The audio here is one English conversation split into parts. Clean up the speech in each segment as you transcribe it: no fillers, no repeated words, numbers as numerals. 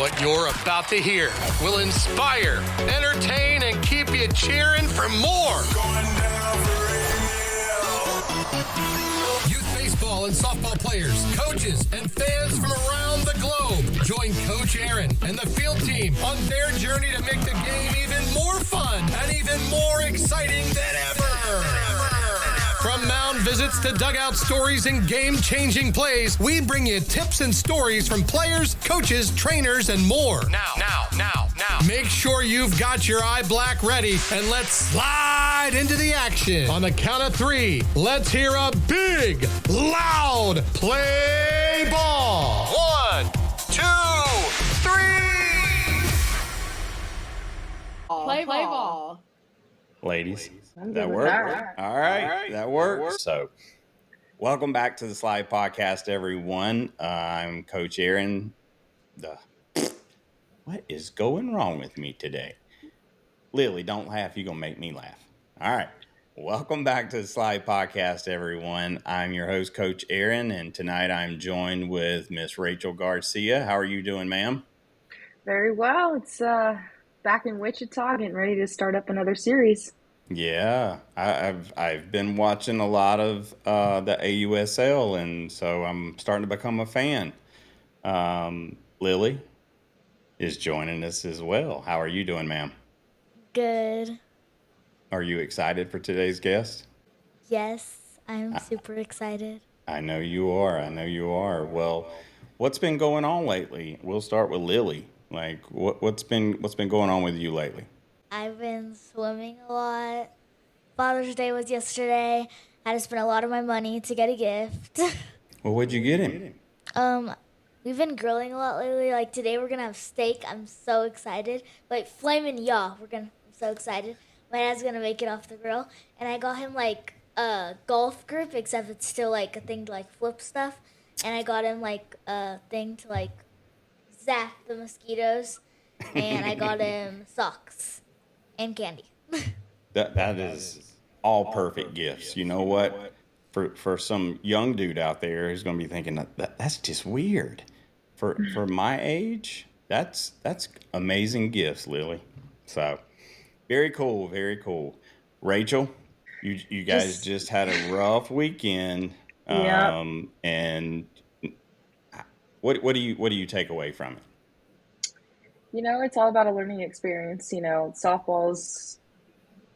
What you're about to hear will inspire, entertain, and keep you cheering for more. Youth baseball and softball players, coaches, and fans from around the globe join Coach Aaron and the field team on their journey to make the game even more fun and even more exciting than ever. From Mound visits to dugout stories and game-changing plays, we bring you tips and stories from players, coaches, trainers, and more. Now. Make sure you've got your eye black ready, and let's slide into the action. On the count of 3, let's hear a big, loud play ball. 1, 2, 3. Play ball. Ladies, that worked? All right, that works. So, welcome back to the Slide Podcast, everyone. I'm Coach Aaron. What is going wrong with me today? Lily, don't laugh. You're going to make me laugh. All right. Welcome back to the Slide Podcast, everyone. I'm your host, Coach Aaron, and tonight I'm joined with Miss Rachel Garcia. How are you doing, ma'am? Very well. It's back in Wichita, getting ready to start up another series. Yeah, I've been watching a lot of the AUSL, and so I'm starting to become a fan. Lily is joining us as well. How are you doing, ma'am? Good. Are you excited for today's guest? Yes, I'm super excited. I know you are. Well, what's been going on lately? We'll start with Lily. Like, what's been going on with you lately? I've been swimming a lot. Father's Day was yesterday. I had to spend a lot of my money to get a gift. Well, what'd you get him? We've been grilling a lot lately. Like today we're gonna have steak. I'm so excited. Like flamin' yaw. I'm so excited. My dad's gonna make it off the grill. And I got him like a golf grip, except it's still like a thing to like flip stuff. And I got him like a thing to like zap the mosquitoes. And I got him socks and candy. That is all perfect gifts. You know what? For some young dude out there who's going to be thinking that's just weird. For my age, that's amazing gifts, Lily. So very cool, very cool. Rachel, you guys just had a rough weekend. Yeah. And what do you take away from it? You know, it's all about a learning experience. You know, softball's,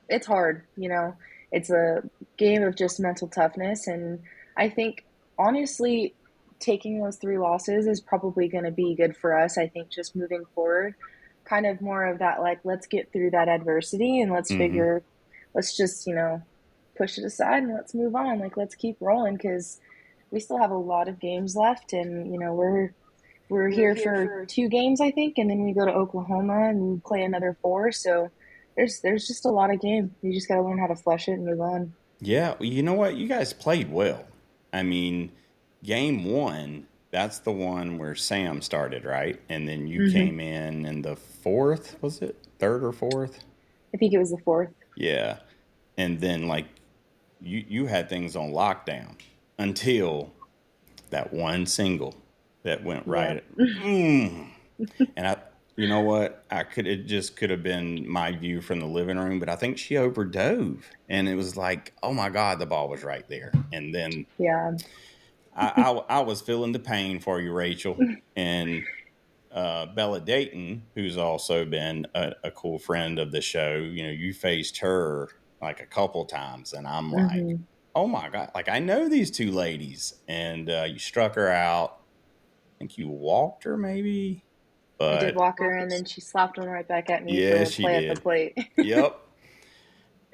it's hard, you know. It's a game of just mental toughness. And I think, honestly, taking those 3 losses is probably going to be good for us. I think just moving forward, kind of more of that, like, let's get through that adversity and let's just, you know, push it aside and let's move on. Like, let's keep rolling because we still have a lot of games left. And, you know, we're here for 2 games, I think, and then we go to Oklahoma and play another 4. So there's just a lot of game. You just got to learn how to flush it and move on. Yeah, you know what? You guys played well. I mean, game 1, that's the one where Sam started, right? And then you came in the 4th, was it? 3rd or 4th? I think it was the 4th. Yeah. And then, like, you had things on lockdown until that one single that went right. Yeah. And you know what? It just could have been my view from the living room, but I think she overdove, and it was like, oh my God, the ball was right there. And then, yeah, I was feeling the pain for you, Rachel, and Bella Dayton, who's also been a cool friend of the show. You know, you faced her like a couple times, and I'm like, oh my God, like I know these 2 ladies, and you struck her out. I think you walked her, maybe. But I did walk her, and then she slapped one right back at me yeah, for a she play did. at the plate. Yep.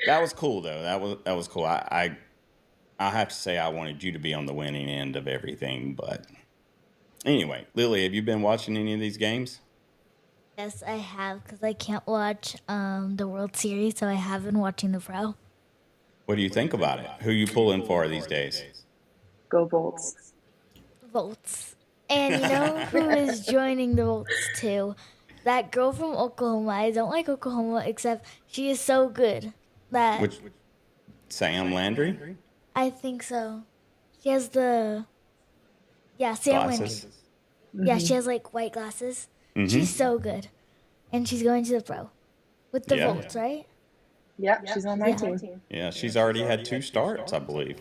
That was cool, though. That was cool. I have to say I wanted you to be on the winning end of everything. But anyway, Lily, have you been watching any of these games? Yes, I have, because I can't watch the World Series, so I have been watching the Pro. What do you think about it? Who you pulling for these days? Go Bolts. Volts. And you know who is joining the Volts too? That girl from Oklahoma. I don't like Oklahoma, except she is so good. Which Sam Landry? I think so. She has Sam Landry. Glasses. Yeah, she has like white glasses. Mm-hmm. She's so good. And she's going to the pro with the Yeah. Volts, right? Yep, she's on my team. Yeah, she's already had 2 starts, I believe.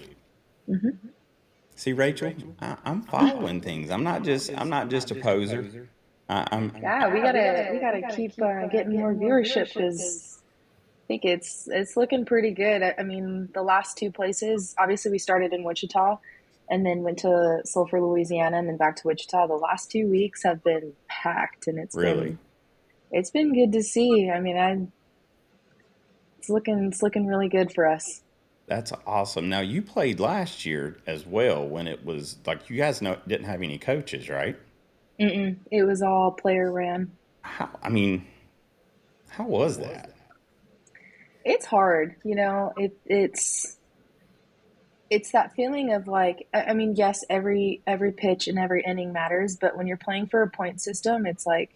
See, Rachel, I'm following things. I'm not just a poser. Yeah, we gotta keep getting more viewership because I think it's looking pretty good. I mean, the last two places, obviously we started in Wichita and then went to Sulphur, Louisiana, and then back to Wichita. The last 2 weeks have been packed, and Really. it's been good to see. I mean, it's looking really good for us. That's awesome. Now, you played last year as well when it was like you guys didn't have any coaches, right? It was all player ran. I mean, how was that? It's hard, it's that feeling of like, I mean, yes, every pitch and every inning matters, but when you're playing for a point system, it's like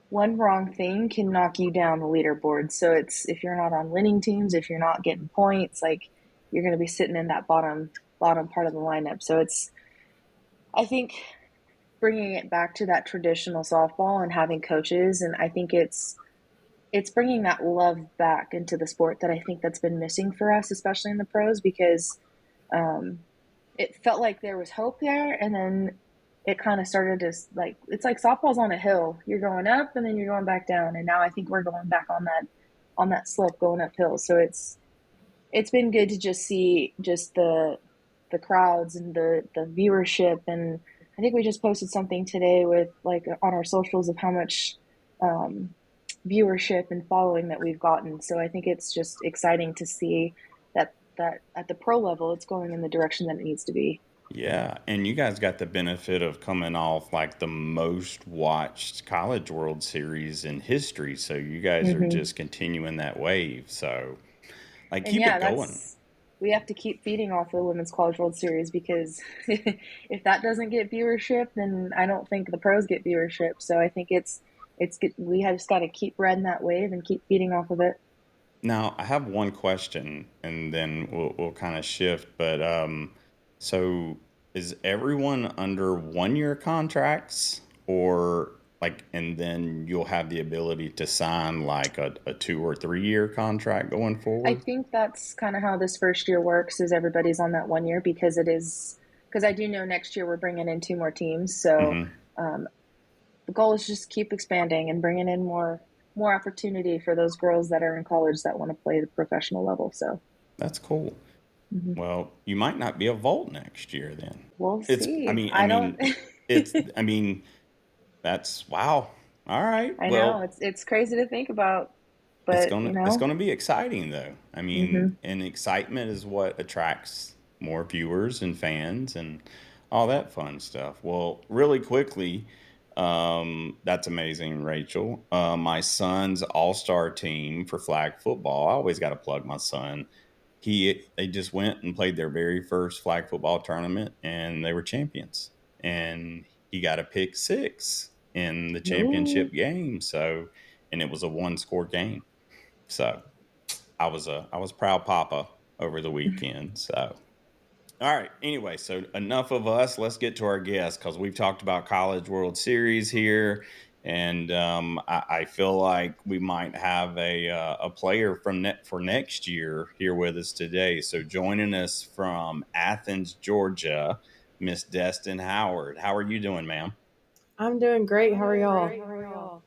one wrong thing can knock you down the leaderboard. So it's, if you're not on winning teams, if you're not getting points, like you're going to be sitting in that bottom part of the lineup. So I think bringing it back to that traditional softball and having coaches, and I think it's bringing that love back into the sport that I think that's been missing for us, especially in the pros, because it felt like there was hope there, and then it kind of started to, like, it's like softball's on a hill. You're going up and then you're going back down, and now I think we're going back on that slope going uphill. So it's been good to just see just the crowds and the viewership, and I think we just posted something today with, like, on our socials of how much viewership and following that we've gotten. So I think it's just exciting to see that at the pro level, it's going in the direction that it needs to be. Yeah, and you guys got the benefit of coming off like the most watched College World Series in history. So you guys are just continuing that wave. So, like, keep it going. We have to keep feeding off the Women's College World Series, because if that doesn't get viewership, then I don't think the pros get viewership. So I think it's good. We have just got to keep riding that wave and keep feeding off of it. Now, I have one question, and then we'll kind of shift. But so is everyone under 1-year contracts, or like, and then you'll have the ability to sign like a 2 or 3-year contract going forward? I think that's kind of how this first year works, is everybody's on that 1 year, because I do know next year we're bringing in 2 more teams. So the goal is just keep expanding and bringing in more opportunity for those girls that are in college that want to play the professional level. So that's cool. Well, you might not be a Volt next year then. We'll see. I mean, that's wow. All right. I know it's crazy to think about, but it's gonna be exciting though. I mean, and excitement is what attracts more viewers and fans and all that fun stuff. Well, really quickly, that's amazing, Rachel. My son's all-star team for flag football. I always got to plug my son. They just went and played their very first flag football tournament, and they were champions. And he got a pick 6 in the championship game. So, and it was a 1-score game. So, I was proud papa over the weekend. So, all right. Anyway, so enough of us. Let's get to our guests, because we've talked about College World Series here. And I feel like we might have a player for next year here with us today. So joining us from Athens, Georgia, Miss Destin Howard. How are you doing, ma'am? I'm doing great. How are y'all?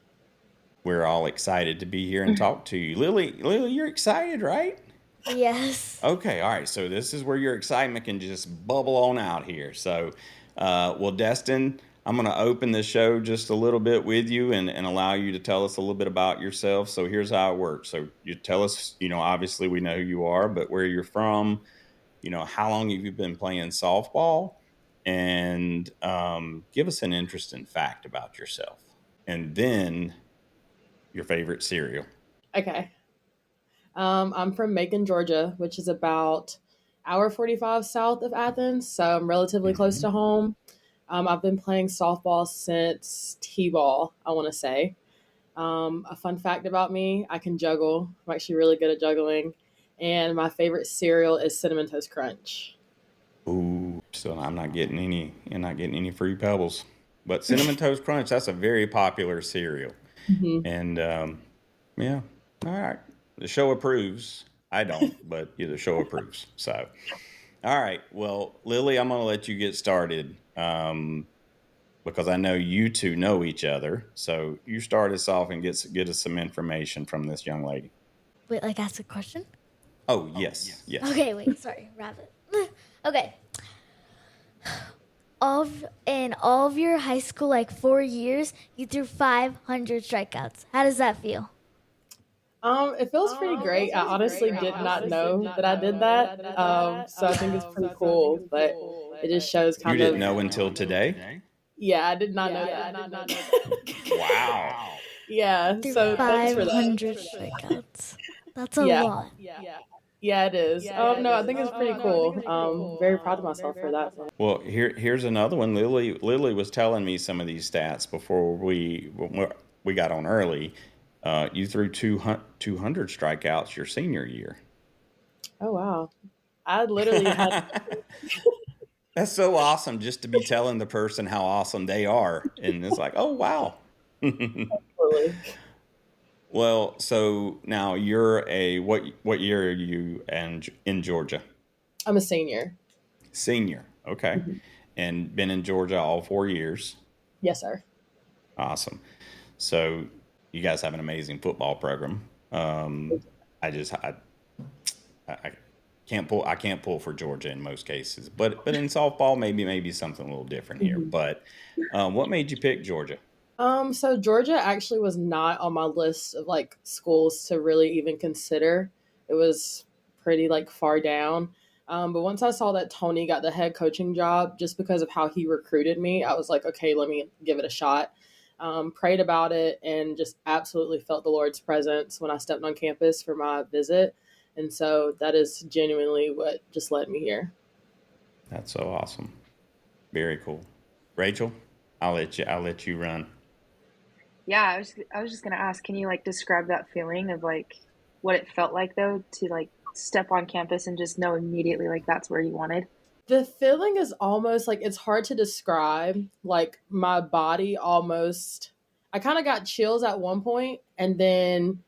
We're all excited to be here and talk to you. Lily, you're excited, right? Yes. Okay, all right. So this is where your excitement can just bubble on out here. So, well, Destin, I'm going to open the show just a little bit with you and allow you to tell us a little bit about yourself. So here's how it works. So you tell us, obviously we know who you are, but where you're from, how long have you been playing softball, and give us an interesting fact about yourself, and then your favorite cereal. Okay. I'm from Macon, Georgia, which is about hour 45 south of Athens. So I'm relatively close to home. I've been playing softball since T-ball, I want to say. A fun fact about me, I can juggle. I'm actually really good at juggling. And my favorite cereal is Cinnamon Toast Crunch. Ooh, so you're not getting any free pebbles. But Cinnamon Toast Crunch, that's a very popular cereal. Mm-hmm. And yeah, all right. The show approves. I don't, but the show approves. So, all right. Well, Lily, I'm going to let you get started because I know you two know each other. So you start us off and get us some information from this young lady. Wait, like ask a question? Oh, yes. Okay, wait, sorry, rabbit. Okay. In all of your high school, like 4 years, you threw 500 strikeouts. How does that feel? It feels pretty great. I honestly did not know that I did that. So I think it's pretty cool, but it just shows kind You of. didn't know until today? Yeah, I did not know that. Wow. Yeah, so thanks for that. 500 strikeouts. That's a lot. Yeah, it is. No, I think it's pretty cool. Very proud of myself for that. Well, here's another one. Lily was telling me some of these stats before we got on early. You threw 200 strikeouts your senior year. Oh wow! I literally had. That's so awesome just to be telling the person how awesome they are, and it's like, oh wow. Absolutely. Well, so now you're what year are you in Georgia? I'm a senior. Senior, okay. Mm-hmm. And been in Georgia all 4 years. Yes, sir. Awesome. So you guys have an amazing football program. I can't pull for Georgia in most cases, but in softball maybe something a little different here. Mm-hmm. But what made you pick Georgia? So Georgia actually was not on my list of like schools to really even consider. It was pretty like far down. But once I saw that Tony got the head coaching job, just because of how he recruited me, I was like, okay, let me give it a shot. Prayed about it and just absolutely felt the Lord's presence when I stepped on campus for my visit. And so that is genuinely what just led me here. That's so awesome. Very cool. Rachel, I'll let you run. Yeah, I was just gonna ask, can you like describe that feeling of like what it felt like though to like step on campus and just know immediately like that's where you wanted? The feeling is almost like it's hard to describe. Like my body almost, I kind of got chills at one point and then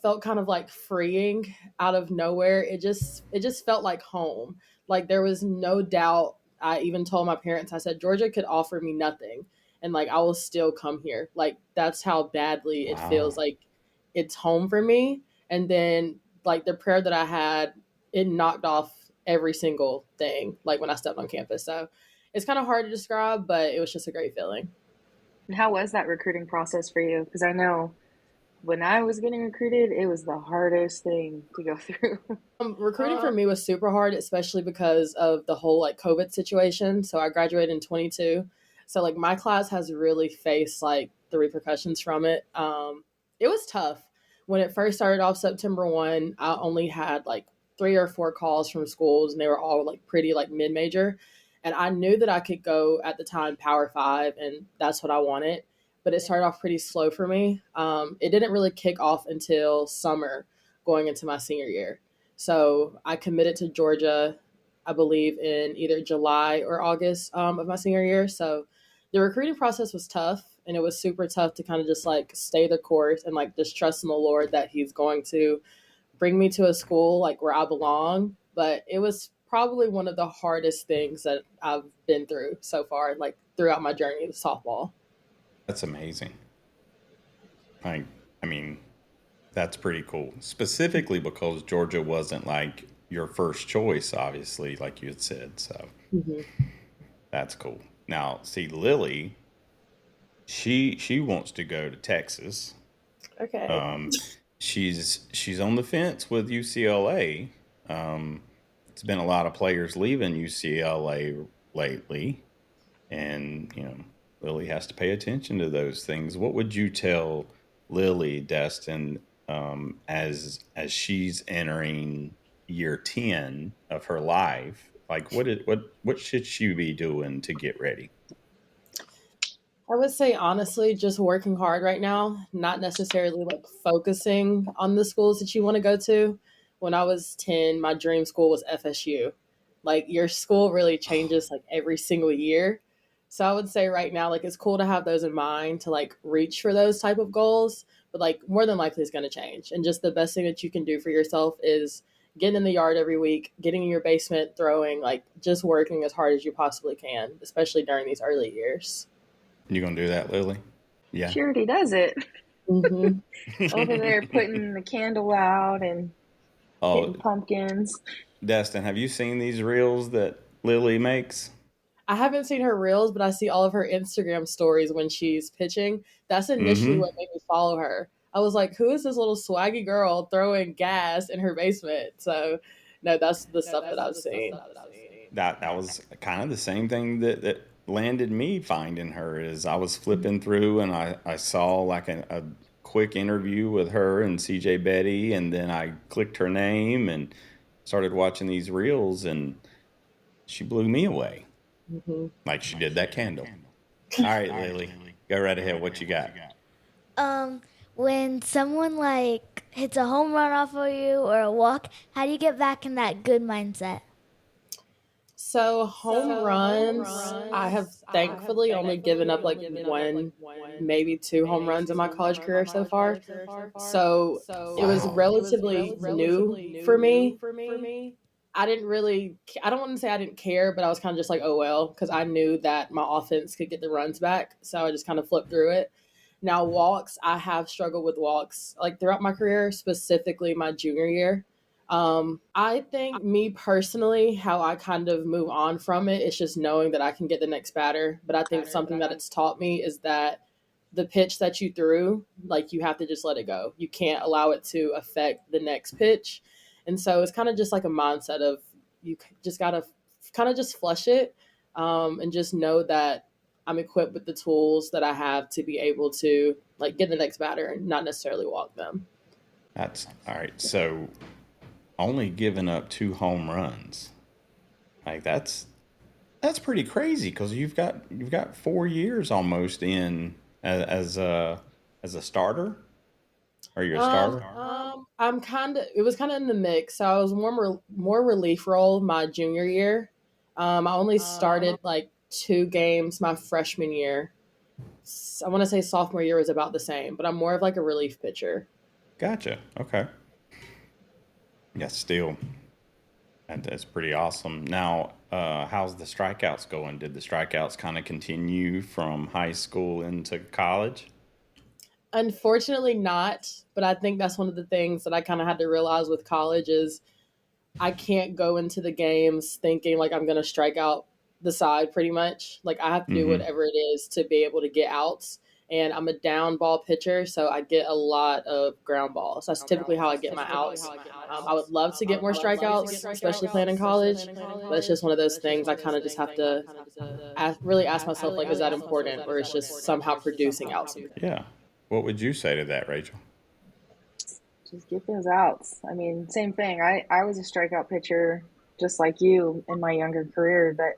felt kind of like freeing out of nowhere. It just felt like home. Like there was no doubt. I even told my parents, I said, Georgia could offer me nothing. And like, I will still come here. Like that's how badly it feels like it's home for me. And then like the prayer that I had, it knocked off every single thing, like when I stepped on campus. So it's kind of hard to describe, but it was just a great feeling. And how was that recruiting process for you? Because I know when I was getting recruited, it was the hardest thing to go through. Recruiting for me was super hard, especially because of the whole like COVID situation. So I graduated in 22. So like my class has really faced like the repercussions from it. It was tough. When it first started off September 1, I only had like 3 or 4 calls from schools and they were all like pretty like mid-major. And I knew that I could go at the time Power 5 and that's what I wanted. But it started off pretty slow for me. It didn't really kick off until summer going into my senior year. So I committed to Georgia, I believe, in either July or August of my senior year. So the recruiting process was tough, and it was super tough to kind of just like stay the course and like just trust in the Lord that he's going to bring me to a school like where I belong. But it was probably one of the hardest things that I've been through so far, like throughout my journey with softball. That's amazing. I mean, that's pretty cool. Specifically because Georgia wasn't like your first choice, obviously, like you had said. So that's cool. Now, see, Lily, she wants to go to Texas. Okay. She's on the fence with UCLA. It's been a lot of players leaving UCLA lately, and Lily has to pay attention to those things. What would you tell Lily, Destin, as she's entering year 10 of her life? Like, what should she be doing to get ready? I would say honestly, just working hard right now, not necessarily like focusing on the schools that you want to go to. When I was 10, my dream school was FSU. Like your school really changes like every single year. So I would say right now, like, it's cool to have those in mind to like reach for those type of goals, but like more than likely it's going to change. And just the best thing that you can do for yourself is getting in the yard every week, getting in your basement, throwing, like just working as hard as you possibly can, especially during these early years. You gonna do that, Lily? Yeah. She already does it. Mm-hmm. Over there putting the candle out and hitting pumpkins. Destin, have you seen these reels that Lily makes? I haven't seen her reels, but I see all of her Instagram stories when she's pitching. That's initially what made me follow her. I was like, who is this little swaggy girl throwing gas in her basement? So, no, that's the stuff that I've seen. That was kind of the same thing that landed me finding her. Is I was flipping through and I saw like a quick interview with her and CJ Betty, and then I clicked her name and started watching these reels, and she blew me away. Like she did that candle. All right, Lily, go right ahead. What you got? When someone like hits a home run off of you or a walk, how do you get back in that good mindset? So home runs, I have thankfully only given up like one, maybe two home runs in my college career so far. So it was relatively new for me. I don't want to say I didn't care, but I was kind of just like, oh, well, because I knew that my offense could get the runs back. So I just kind of flipped through it. Now, walks, I have struggled with walks like throughout my career, specifically my junior year. I think me personally, how I kind of move on from it is just knowing that I can get the next batter. But I think something that it's taught me is that the pitch that you threw, like you have to just let it go. You can't allow it to affect the next pitch. And so it's kind of just like a mindset of you just got to kind of just flush it and just know that I'm equipped with the tools that I have to be able to like get the next batter and not necessarily walk them. That's all right. So only giving up 2 home runs, like that's pretty crazy because you've got 4 years almost in as a starter. Or you're a starter? It was kind of in the mix. So I was more relief role my junior year. I only started like 2 games my freshman year. I want to say sophomore year was about the same, but I'm more of like a relief pitcher. Gotcha. Okay. Yeah, still, that's pretty awesome. Now, how's the strikeouts going? Did the strikeouts kind of continue from high school into college? Unfortunately not, but I think that's one of the things that I kind of had to realize with college is I can't go into the games thinking like I'm going to strike out the side pretty much. Like I have to do whatever it is to be able to get outs. And I'm a down ball pitcher, so I get a lot of ground balls. That's typically how I get my outs. I would love to get more strikeouts, especially playing in college, but it's just one of those things I kind of just have to really ask myself, like, is that important, or is just somehow producing outs? Yeah. What would you say to that, Rachel? Just get those outs. I mean, same thing. I was a strikeout pitcher just like you in my younger career, but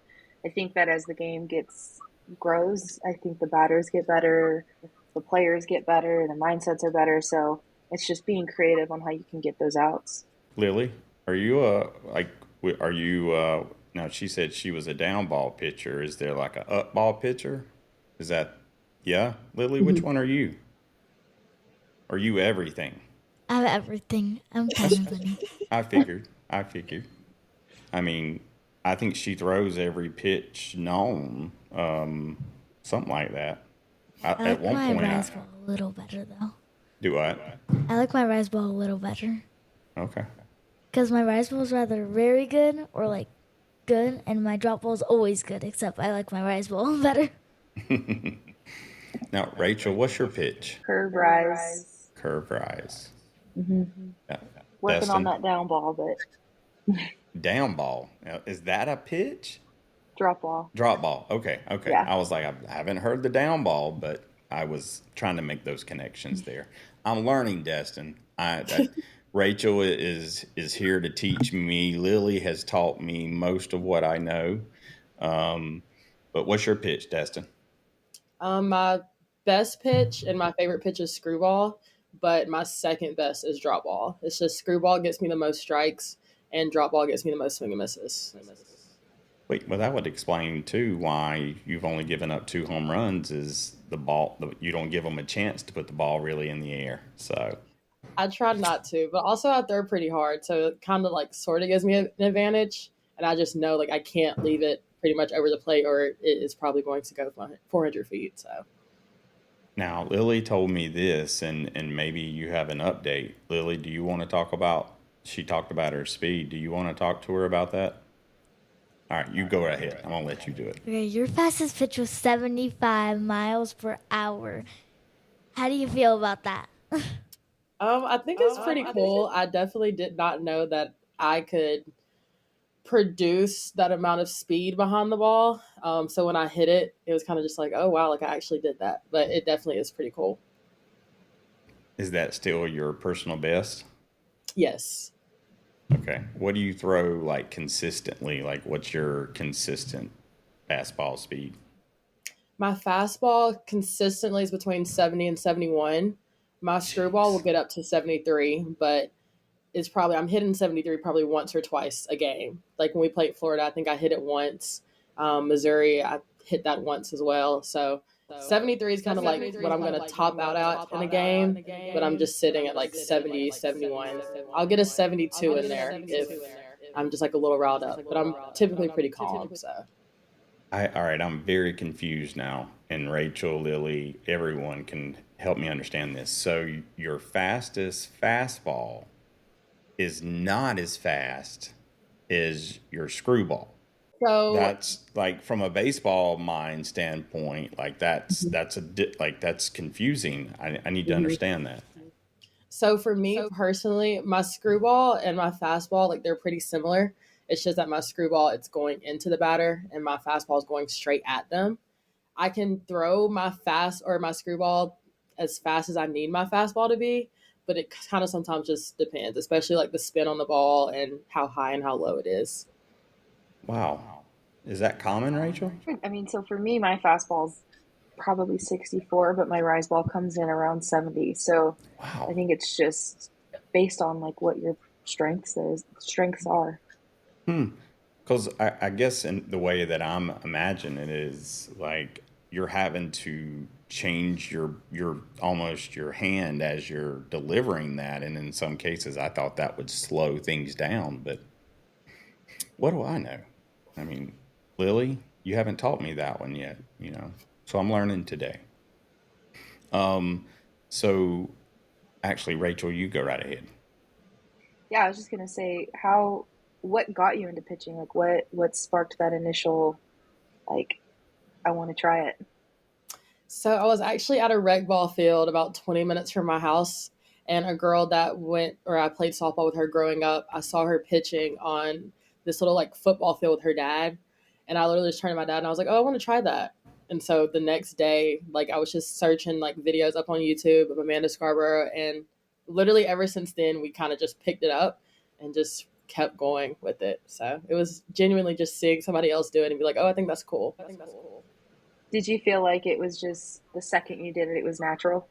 I think that as the game grows, I think the batters get better, the players get better, the mindsets are better. So it's just being creative on how you can get those outs. Lily, are you now she said she was a down ball pitcher. Is there like a up ball pitcher? Is that, yeah? Lily, which one are you? Are you everything? I'm everything. I'm kind of funny. I figured. I mean, I think she throws every pitch known, something like that. I like my rise ball a little better, though. Do what? I like my rise ball a little better. Okay. Because my rise ball is rather very good or like good, and my drop ball is always good, except I like my rise ball better. Now, Rachel, what's your pitch? Curve rise. Mm-hmm. Yeah. Working Destin? on that down ball, but Down ball. Now, is that a pitch? drop ball. Drop ball. Okay. Yeah. I was like, I haven't heard the down ball, but I was trying to make those connections there. I'm learning, Destin. Rachel is here to teach me. Lily has taught me most of what I know. But what's your pitch, Destin? My best pitch and my favorite pitch is screwball, but my second best is drop ball. It's just screwball gets me the most strikes, and drop ball gets me the most swing and misses. Wait, well, that would explain too why you've only given up 2 home runs is the ball. You don't give them a chance to put the ball really in the air. So I tried not to, but also I throw pretty hard, so it kind of like sort of gives me an advantage. And I just know like I can't leave it pretty much over the plate, or it is probably going to go 400 feet. So now Lily told me this, and maybe you have an update. Lily, do you want to talk about? She talked about her speed. Do you want to talk to her about that? All right, you go right ahead. I'm gonna let you do it. Okay, your fastest pitch was 75 miles per hour. How do you feel about that? I think it's pretty cool. I definitely did not know that I could produce that amount of speed behind the ball. So when I hit it, it was kind of just like, oh wow, like I actually did that. But it definitely is pretty cool. Is that still your personal best? Yes. Okay. What do you throw like consistently? Like, what's your consistent fastball speed? My fastball consistently is between 70 and 71. My screwball will get up to 73, but it's probably, I'm hitting 73 probably once or twice a game. Like when we played Florida, I think I hit it once. Missouri, I hit that once as well. So 73 is kind of like what I'm going to top out at in a game, but I'm just sitting at like 70, 71. I'll get a 72 in there if I'm just like a little riled up, but I'm typically pretty calm. So All right, I'm very confused now. And Rachel, Lily, everyone can help me understand this. So your fastest fastball is not as fast as your screwball. So That's like from a baseball mind standpoint, like that's confusing. I need to understand that. So for me personally, my screwball and my fastball, like they're pretty similar. It's just that my screwball, it's going into the batter and my fastball is going straight at them. I can throw my fast or my screwball as fast as I need my fastball to be, but it kind of sometimes just depends, especially like the spin on the ball and how high and how low it is. Wow. Is that common, Rachel? I mean, so for me, my fastball's probably 64, but my rise ball comes in around 70. So I Wow. think it's just based on like what your strengths are. Because I guess in the way that I'm imagining it is like you're having to change your almost your hand as you're delivering that, and in some cases, I thought that would slow things down. But what do I know? I mean, Lily, you haven't taught me that one yet, so I'm learning today. So actually, Rachel, you go right ahead. Yeah, I was just gonna say what got you into pitching? Like what sparked that initial like I want to try it. So I was actually at a rec ball field about 20 minutes from my house, and a girl that went, or I played softball with her growing up, I saw her pitching on this little like football field with her dad. And I literally just turned to my dad and I was like, oh, I want to try that. And so the next day, like I was just searching like videos up on YouTube of Amanda Scarborough. And literally ever since then, we kind of just picked it up and just kept going with it. So it was genuinely just seeing somebody else do it and be like, oh, I think that's cool. Did you feel like it was just the second you did it, it was natural?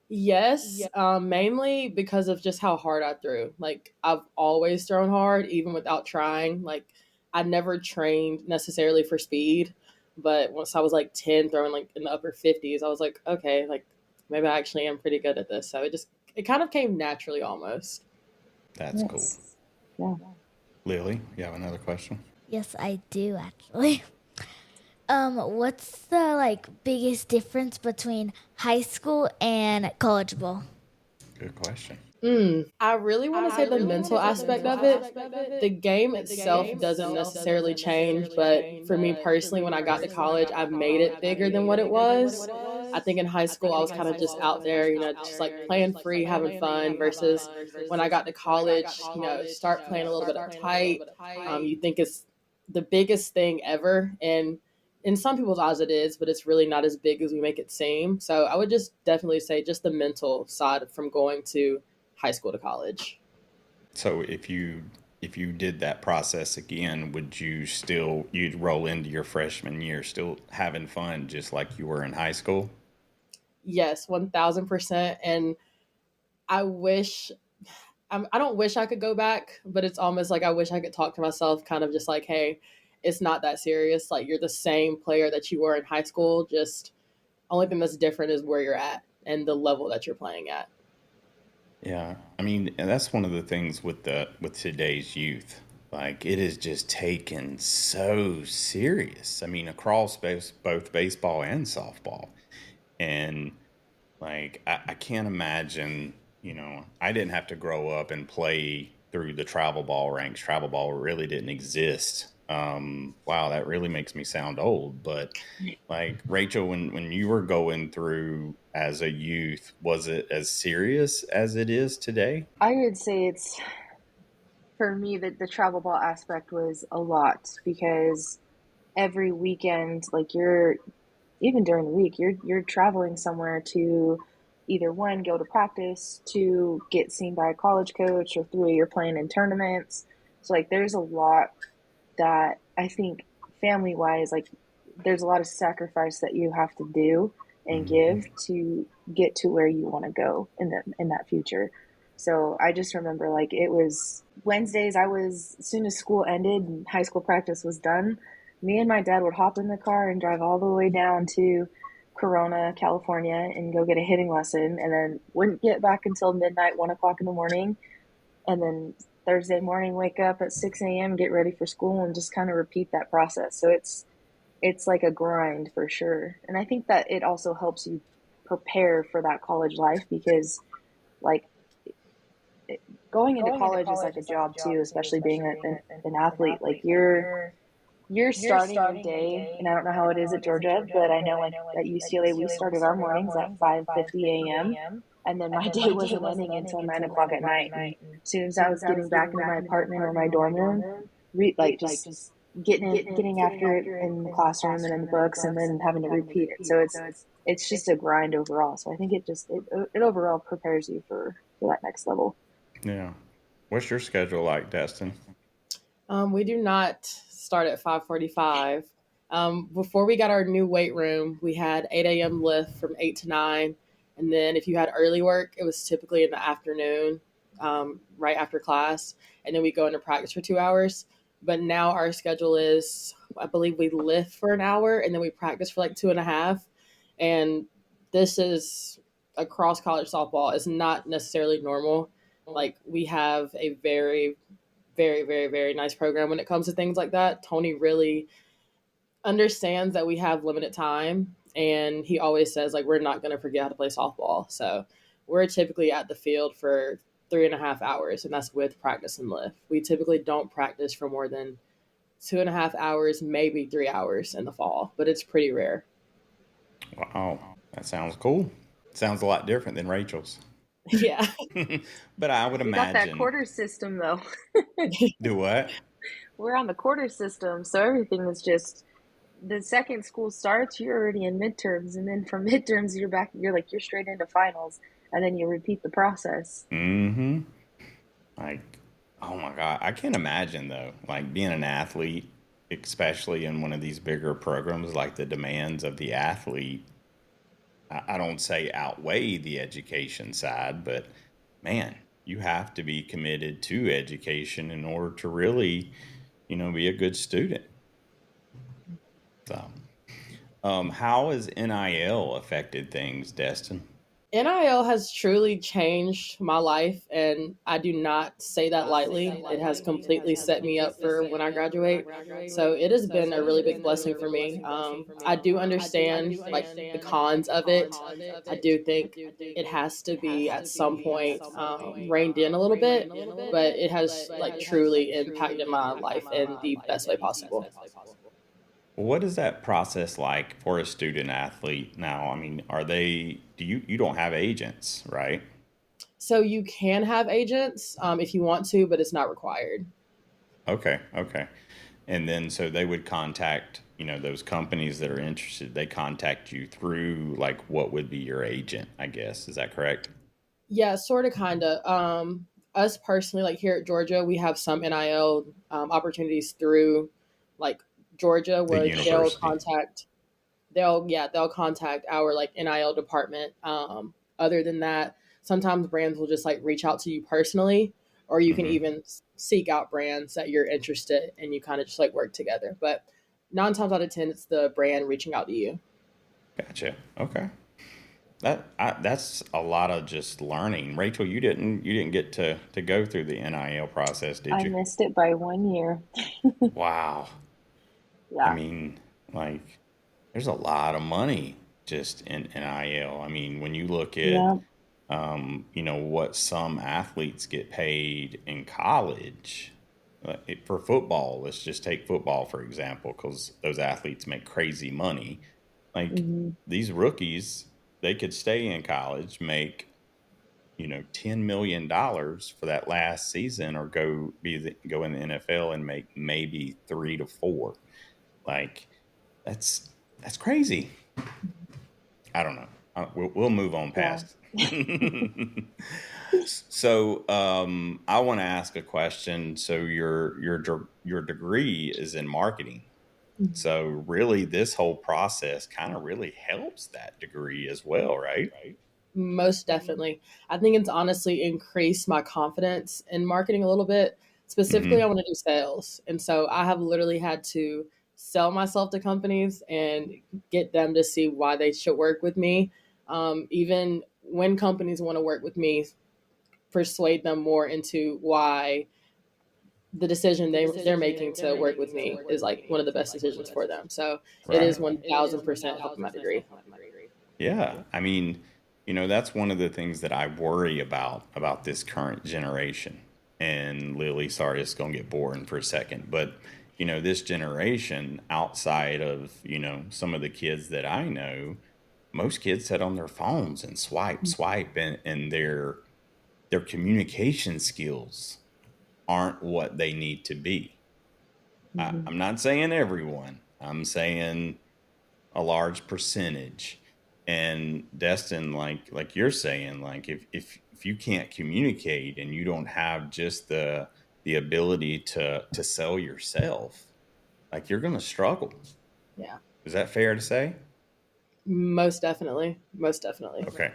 Yes, mainly because of just how hard I threw. Like I've always thrown hard, even without trying. Like I never trained necessarily for speed, but once I was like 10, throwing like in the upper 50s, I was like, okay, like maybe I actually am pretty good at this. So it kind of came naturally almost. That's cool. Yes. Yeah. Lily, you have another question? Yes, I do actually. What's the like biggest difference between high school and college ball? Good question. I really want to say the mental aspect of it. The game itself doesn't necessarily change, but for me personally, when I got to college, I made it bigger than what it was. I think in high school, I was kind of just out there, just like playing free, having fun, versus when I got to college, start playing a little bit uptight. You think it's the biggest thing ever. And in some people's eyes it is, but it's really not as big as we make it seem. So I would just definitely say just the mental side from going to high school to college. So if you did that process again, would you'd roll into your freshman year still having fun just like you were in high school? Yes, 1000%. And I don't wish I could go back, but it's almost like I wish I could talk to myself kind of just like, hey, it's not that serious. Like, you're the same player that you were in high school, just only thing that's different is where you're at and the level that you're playing at. Yeah, I mean, and that's one of the things with today's youth. Like, it is just taken so serious. I mean, across both baseball and softball. And like, I can't imagine, I didn't have to grow up and play through the travel ball ranks. Travel ball really didn't exist. Wow, that really makes me sound old. But like, Rachel, when you were going through as a youth, was it as serious as it is today? I would say it's, for me, that the travel ball aspect was a lot, because every weekend, like, even during the week, you're traveling somewhere to either, one, go to practice, two, get seen by a college coach, or three, you're playing in tournaments. So like, there's a lot that I think, family wise, like, there's a lot of sacrifice that you have to do and give to get to where you want to go in that future. So I just remember, like, it was Wednesdays, as soon as school ended and high school practice was done, me and my dad would hop in the car and drive all the way down to Corona, California, and go get a hitting lesson, and then wouldn't get back until midnight, 1 o'clock in the morning. And then Thursday morning, wake up at 6 a.m., get ready for school, and just kind of repeat that process. So it's like a grind for sure. And I think that it also helps you prepare for that college life, because like, going into college is like a job too, especially being an athlete. Like, you're starting your day, and I don't know how it is at Georgia, but I know, like, at UCLA, we started our mornings at 5:50 a.m. And then my day wasn't ending until 9 o'clock at night. And as soon as I was getting back into my apartment or my dorm room, just getting after it in the classroom and in the books, and then having to repeat it. So it's just a grind overall. So I think it overall prepares you for that next level. Yeah. What's your schedule like, Destin? We do not start at 5:45. Before we got our new weight room, we had 8 a.m. lift from 8 to 9. And then if you had early work, it was typically in the afternoon, right after class. And then we go into practice for 2 hours. But now our schedule is, I believe we lift for an hour and then we practice for like 2.5. And this is across college softball. It's not necessarily normal. Like, we have a very, very, very, very nice program when it comes to things like that. Tony really understands that we have limited time, and he always says, like, we're not going to forget how to play softball. So we're typically at the field for 3.5 hours, and that's with practice and lift. We typically don't practice for more than 2.5 hours, maybe 3 hours in the fall, but it's pretty rare. Wow, that sounds cool. Sounds a lot different than Rachel's. Yeah. But I would imagine. We got that quarter system, though. Do what? We're on the quarter system, so everything is just, the second school starts, you're already in midterms, and then from midterms you're straight into finals, and then you repeat the process. Mm-hmm. Like, oh my God, I can't imagine though, like, being an athlete, especially in one of these bigger programs, like, the demands of the athlete, I don't say outweigh the education side, but man, you have to be committed to education in order to really, be a good student. So, how has NIL affected things, Destin? NIL has truly changed my life, and I do not say that lightly. It has completely set me up for when I graduate. So it has been a really big blessing for me. I do understand, like, the cons of it. I do think it has to be at some point reined in a little bit, but it has, like, truly impacted my life in the best way possible. What is that process like for a student athlete now? I mean, you don't have agents, right? So you can have agents if you want to, but it's not required. Okay. And then, so they would contact, those companies that are interested, they contact you through, like, what would be your agent, I guess. Is that correct? Yeah, sort of, kind of. Us personally, like, here at Georgia, we have some NIL opportunities through, like, Georgia, where they'll contact our, like, NIL department. Other than that, sometimes brands will just, like, reach out to you personally, or you can even seek out brands that you're interested in, and you kind of just like work together. But 9 times out of 10, it's the brand reaching out to you. Gotcha. Okay. That's a lot of just learning. Rachel, you didn't get to go through the NIL process, did I you? missed it by 1 year. Wow. I Yeah. mean, like, there's a lot of money just in NIL. I mean, when you look at, Yeah. what some athletes get paid in college for football. Let's just take football for example, because those athletes make crazy money. Like Hmm. these rookies, they could stay in college, make $10 million for that last season, or go in the NFL and make maybe 3 to 4. Like that's crazy. I don't know. We'll move on Yeah. past. So I want to ask a question. So your degree is in marketing. So really, this whole process kind of really helps that degree as well, right? Most definitely. I think it's honestly increased my confidence in marketing a little bit. Specifically, I Mm-hmm. want to do sales. And so I have literally had to sell myself to companies and get them to see why they should work with me. Even when companies want to work with me, persuade them more into why the decision they're making to work with me is like one of the best decisions for them. So it Right. is 1000% helping my degree. Yeah. I mean, that's one of the things that I worry about this current generation. And Lily, sorry, it's going to get boring for a second, but this generation, outside of, some of the kids that I know, most kids sit on their phones and swipe, and their communication skills aren't what they need to be. Hmm. I'm not saying everyone. I'm saying a large percentage. And Destin, like you're saying, like if you can't communicate and you don't have just the ability to sell yourself, like you're gonna struggle. Yeah. Is that fair to say? Most definitely. Most definitely. Okay.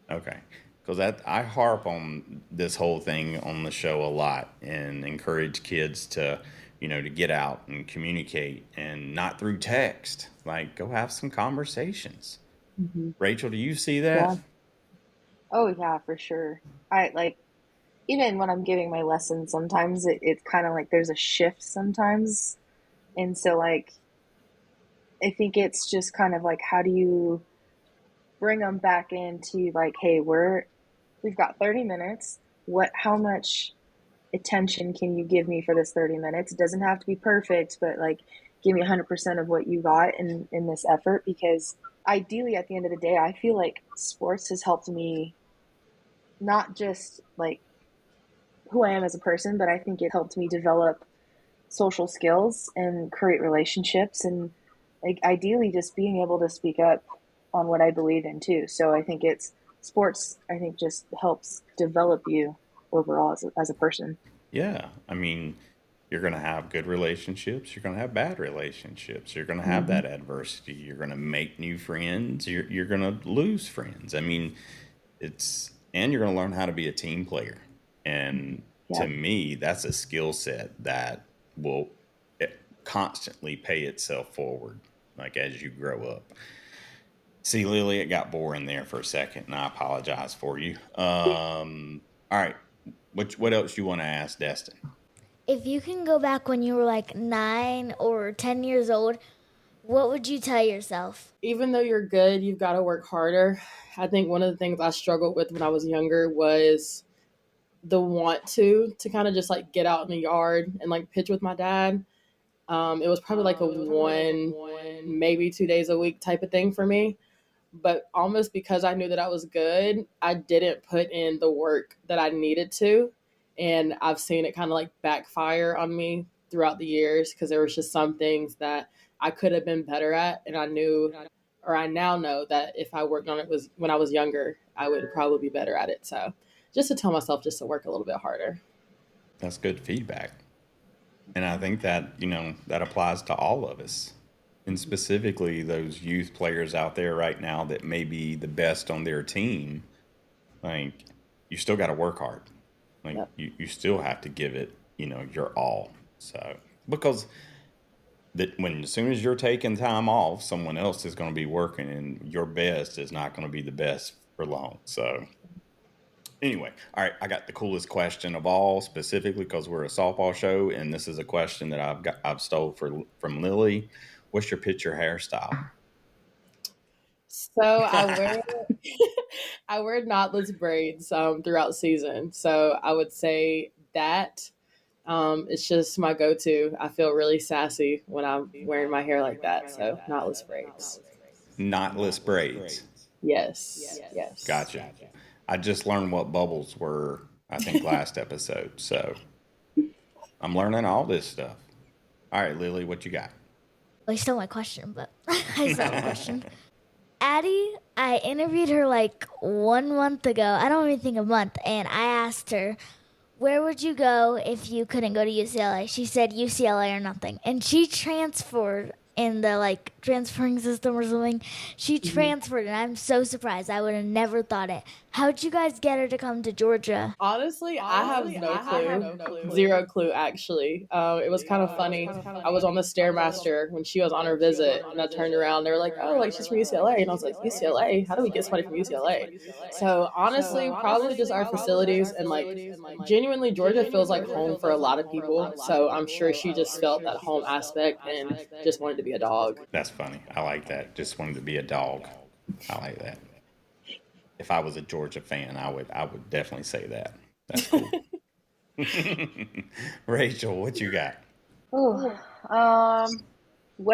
Okay. Because I harp on this whole thing on the show a lot and encourage kids to get out and communicate, and not through text. Like, go have some conversations. Hmm. Rachel, do you see that? Yeah. Oh, yeah, for sure. I like, even when I'm giving my lessons, sometimes it's kind of like there's a shift sometimes. And so, like, I think it's just kind of like, how do you bring them back into, like, hey, we've got 30 minutes. How much attention can you give me for this 30 minutes? It doesn't have to be perfect, but like, give me 100% of what you got in this effort. Because ideally, at the end of the day, I feel like sports has helped me not just like who I am as a person, but I think it helped me develop social skills and create relationships, and like ideally just being able to speak up on what I believe in too. So I think it's sports, I think just helps develop you overall as a person. Yeah. I mean, you're going to have good relationships. You're going to have bad relationships. You're going to have Hmm. that adversity. You're going to make new friends. You're going to lose friends. I mean, and you're going to learn how to be a team player. And Yeah. to me, that's a skill set that will constantly pay itself forward, like as you grow up. See, Lily, it got boring there for a second, and I apologize for you. All right. What else you want to ask Destin? If you can go back when you were like 9 or 10 years old, what would you tell yourself? Even though you're good, you've got to work harder. I think one of the things I struggled with when I was younger was the want to kind of just like get out in the yard and like pitch with my dad. It was probably like a one, maybe 2 days a week type of thing for me. But almost because I knew that I was good, I didn't put in the work that I needed to. And I've seen it kind of like backfire on me throughout the years because there was just some things that I could have been better at. And I knew, or I now know that if I worked on it was when I was younger, I would probably be better at it. So just to tell myself just to work a little bit harder. That's good feedback. And I think that, that applies to all of us. And specifically those youth players out there right now that may be the best on their team. Like, you still got to work hard. Like Yep. you still have to give it, your all. So because as soon as you're taking time off, someone else is going to be working, and your best is not going to be the best for long. So anyway, all right, I got the coolest question of all, specifically because we're a softball show, and this is a question that I've stole from Lily. What's your picture hairstyle? So I wear I wear knotless braids throughout season. So I would say that it's just my go-to. I feel really sassy when I'm wearing my hair like that. So knotless braids. Knotless braids. Yes. Yes. Gotcha. I just learned what bubbles were, I think, last episode. So I'm learning all this stuff. All right, Lily, what you got? Well, you stole my question, but I still have a question. Addie, I interviewed her like 1 month ago. I don't even think a month. And I asked her, where would you go if you couldn't go to UCLA? She said UCLA or nothing. And she transferred in the transferring system or something. She transferred, and I'm so surprised. I would have never thought it. How'd you guys get her to come to Georgia? Honestly, I have no clue. Zero clue, actually. It was kind of funny. I was on the Stairmaster when she was on her visit, and I turned around. They were like, oh, she's from UCLA. And I was like, UCLA? How do we get somebody from UCLA? So honestly, probably just our facilities. And genuinely, Georgia feels like home for a lot of people. So I'm sure she just felt that home aspect and just wanted to be a dog. That's funny. I like that. Just wanted to be a dog. I like that. If I was a Georgia fan, I would definitely say that. That's cool. Rachel, what you got? What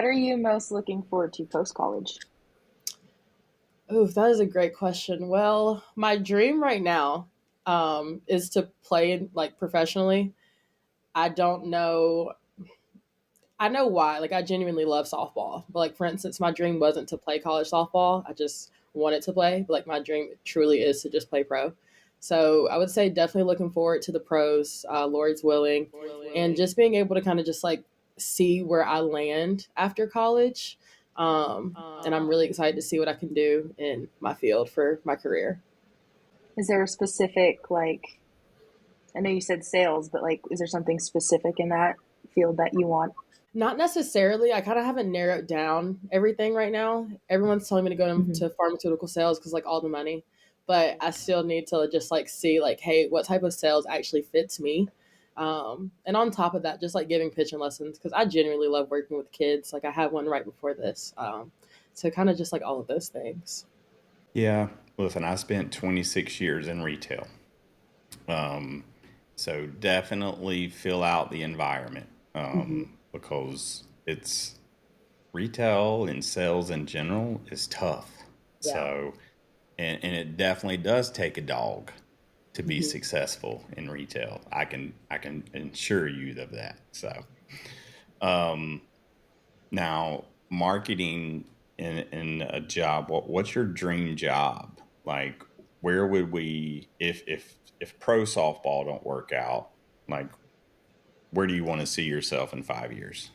are you most looking forward to post-college? Oh, that is a great question. Well, my dream right now is to play professionally. I don't know. I know why. I genuinely love softball. But for instance, my dream wasn't to play college softball. I just wanted to play. But my dream truly is to just play pro. So I would say definitely looking forward to the pros, Lord's willing, and just being able to kind of just see where I land after college. And I'm really excited to see what I can do in my field for my career. Is there a specific, I know you said sales, but is there something specific in that field that you want? Not necessarily. I kind of haven't narrowed down everything right now. Everyone's telling me to go into pharmaceutical sales because all the money, but I still need to just see hey, what type of sales actually fits me. And on top of that, just giving pitching lessons because I genuinely love working with kids. I had one right before this. So kind of just all of those things. Yeah. Listen, I spent 26 years in retail. So definitely fill out the environment. Because it's retail and sales in general is tough. Yeah. So, and it definitely does take a dog to be successful in retail. I can assure you of that. So, now marketing in a job, what's your dream job? Where would we, if pro softball don't work out, where do you want to see yourself in 5 years?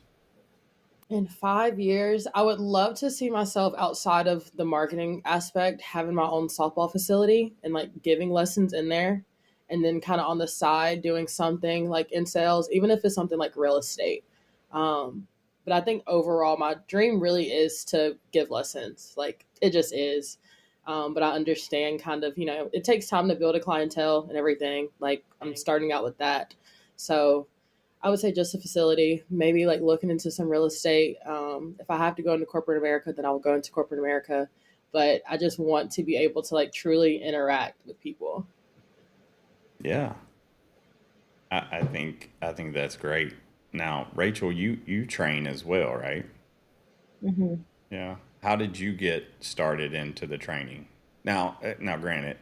In 5 years, I would love to see myself outside of the marketing aspect, having my own softball facility and giving lessons in there. And then kind of on the side, doing something in sales, even if it's something like real estate. But I think overall, my dream really is to give lessons. It just is. But I understand kind of, it takes time to build a clientele and everything. I'm starting out with that. So I would say just a facility, maybe looking into some real estate. If I have to go into corporate America, then I'll go into corporate America. But I just want to be able to truly interact with people. Yeah, I think that's great. Now, Rachel, you train as well, right? Mm-hmm. Yeah. How did you get started into the training? Now, granted,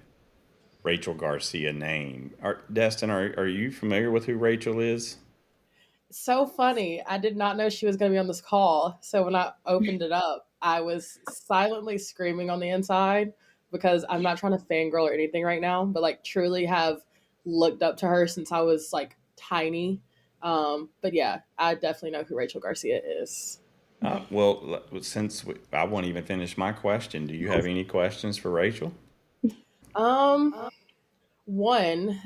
Rachel Garcia name. Destin, are you familiar with who Rachel is? So funny. I did not know she was going to be on this call. So when I opened it up, I was silently screaming on the inside because I'm not trying to fangirl or anything right now, but truly have looked up to her since I was tiny. But yeah, I definitely know who Rachel Garcia is. Well, since I won't even finish my question, do you have any questions for Rachel? One,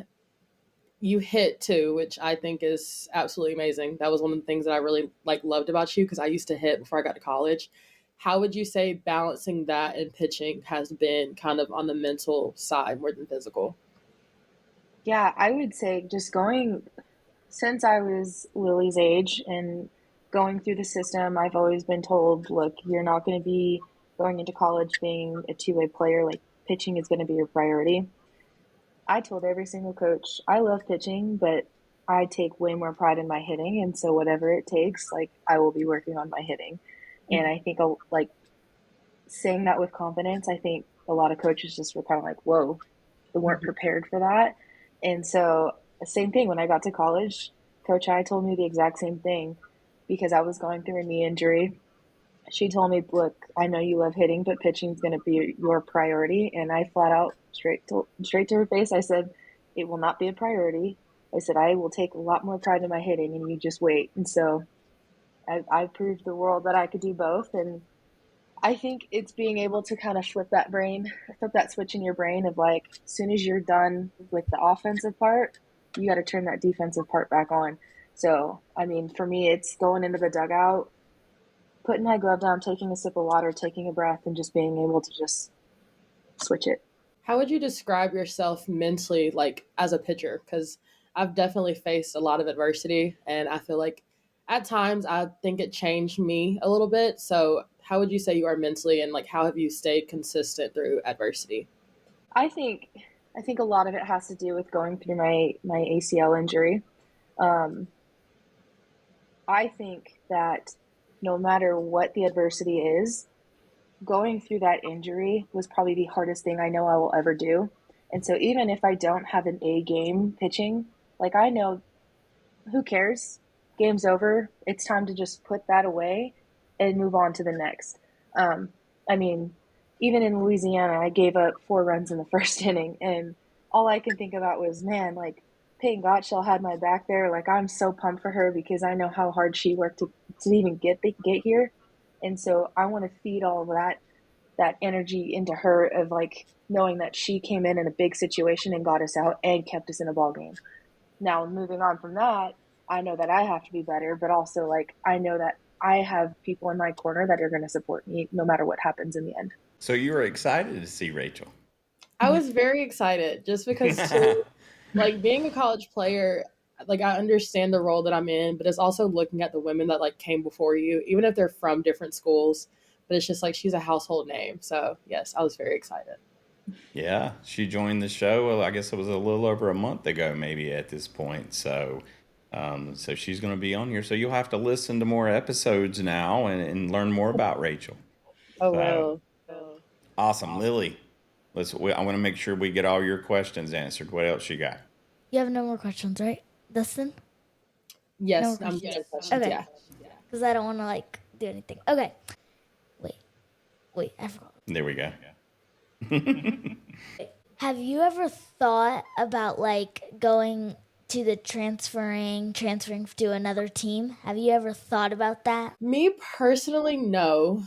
you hit too, which I think is absolutely amazing. That was one of the things that I really loved about you because I used to hit before I got to college. How would you say balancing that and pitching has been kind of on the mental side more than physical? Yeah, I would say just going since I was Lily's age and going through the system, I've always been told, look, you're not going to be going into college being a two-way player. Like pitching is going to be your priority. I told every single coach, I love pitching, but I take way more pride in my hitting, and so whatever it takes, like I will be working on my hitting. And I think like saying that with confidence, I think a lot of coaches just were kind of like, whoa, they weren't prepared for that. And so, same thing when I got to college, Coach I told me the exact same thing because I was going through a knee injury. She told me, look, I know you love hitting, but pitching is going to be your priority. And I flat out, straight to her face, I said, it will not be a priority. I said, I will take a lot more pride in my hitting, and you just wait. And so I proved the world that I could do both. And I think it's being able to kind of flip that switch in your brain of like, as soon as you're done with the offensive part, you got to turn that defensive part back on. So, I mean, for me, it's going into the dugout, putting my glove down, taking a sip of water, taking a breath, and just being able to just switch it. How would you describe yourself mentally, like as a pitcher? Because I've definitely faced a lot of adversity, and I feel like at times I think it changed me a little bit. So, how would you say you are mentally, and like how have you stayed consistent through adversity? I think a lot of it has to do with going through my ACL injury. Um, I think that no matter what the adversity is, going through that injury was probably the hardest thing I know I will ever do. And so even if I don't have an A game pitching, like I know who cares? Game's over. It's time to just put that away and move on to the next. I mean, even in Louisiana, I gave up 4 runs in the first inning, and all I could think about was, man, like Peyton Gottschall had my back there. Like I'm so pumped for her because I know how hard she worked to even get here, and so I want to feed all of that energy into her of like knowing that she came in a big situation and got us out and kept us in a ball game. Now moving on from that, I know that I have to be better, but also like I know that I have people in my corner that are going to support me no matter what happens in the end. So you were excited to see Rachel. I was very excited just because too, like being a college player, like I understand the role that I'm in, but it's also looking at the women that like came before you, even if they're from different schools. But it's just like she's a household name. So yes, I was very excited. Yeah, she joined the show. Well, I guess it was a little over a month ago, maybe at this point. So she's going to be on here. So you'll have to listen to more episodes now and learn more about Rachel. Oh So well. awesome, Lily. I want to make sure we get all your questions answered. What else you got? You have no more questions, right, Dustin? Yes, No I'm questions. good questions. Okay. Yeah. Because I don't want to like do anything. Okay. Wait, I forgot. There we go. Have you ever thought about like going to the transferring to another team? Have you ever thought about that? Me personally, no.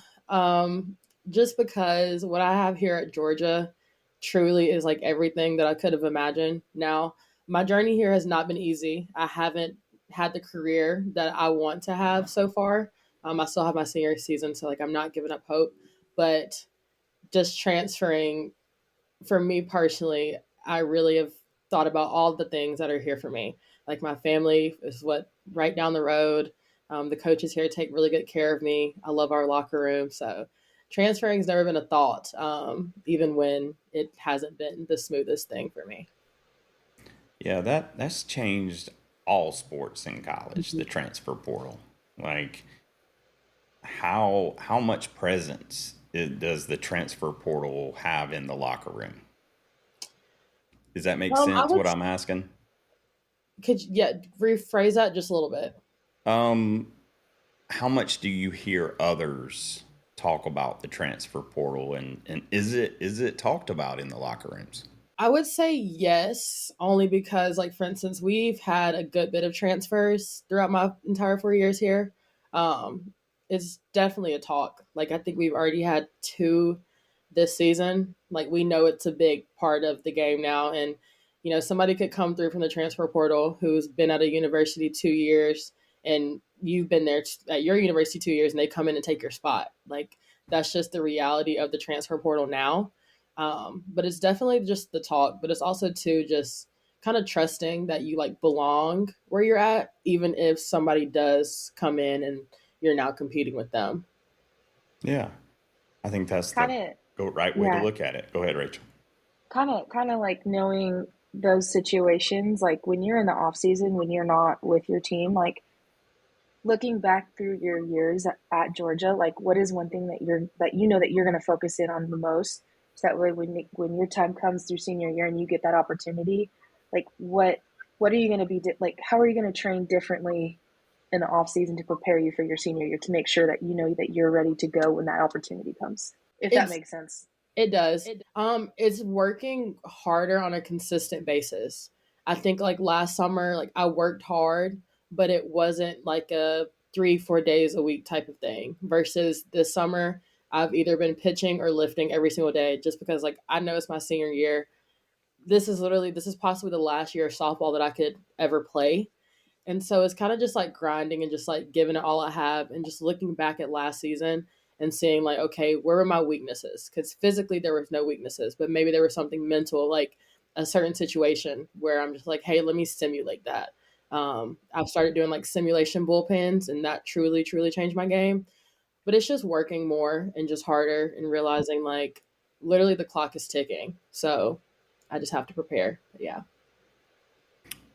Just because what I have here at Georgia truly is like everything that I could have imagined. Now, my journey here has not been easy. I haven't had the career that I want to have so far. I still have my senior season, so like I'm not giving up hope. But just transferring for me personally, I really have thought about all the things that are here for me. Like my family is what right down the road. The coaches here take really good care of me. I love our locker room. So transferring has never been a thought, even when it hasn't been the smoothest thing for me. Yeah, that's changed all sports in college, the transfer portal. Like how much presence does the transfer portal have in the locker room? Does that make sense what I'm asking? Rephrase that just a little bit. How much do you hear others talk about the transfer portal, and is it talked about in the locker rooms? I would say yes, only because, like, for instance, we've had a good bit of transfers throughout my entire 4 years here. It's definitely a talk. Like, I think we've already had 2 this season. Like, we know it's a big part of the game now. And, somebody could come through from the transfer portal who's been at a university 2 years, and you've been there at your university 2 years, and they come in and take your spot. Like, that's just the reality of the transfer portal now. But it's definitely just the talk, but it's also too just kind of trusting that you like belong where you're at, even if somebody does come in and you're now competing with them. Yeah, I think that's Kind the right of, way to yeah, look at it. Go ahead, Rachel. kind of like knowing those situations, like when you're in the off season, when you're not with your team, like looking back through your years at Georgia, like what is one thing that you're going to focus in on the most, so that way when your time comes through senior year and you get that opportunity, like what are you going to be like, how are you going to train differently in the off season to prepare you for your senior year, to make sure that you know that you're ready to go when that opportunity comes, if that It's makes sense. It does. It's working harder on a consistent basis. I think like last summer, like I worked hard, but it wasn't like a 3, 4 days a week type of thing. Versus this summer, I've either been pitching or lifting every single day, just because like I know it's my senior year. This is possibly the last year of softball that I could ever play. And so it's kind of just like grinding and just like giving it all I have, and just looking back at last season and seeing like, okay, where were my weaknesses? Because physically there was no weaknesses, but maybe there was something mental, like a certain situation where I'm just like, hey, let me simulate that. I've started doing like simulation bullpens, and that truly, truly changed my game. But it's just working more and just harder, and realizing like literally the clock is ticking. So I just have to prepare. But yeah.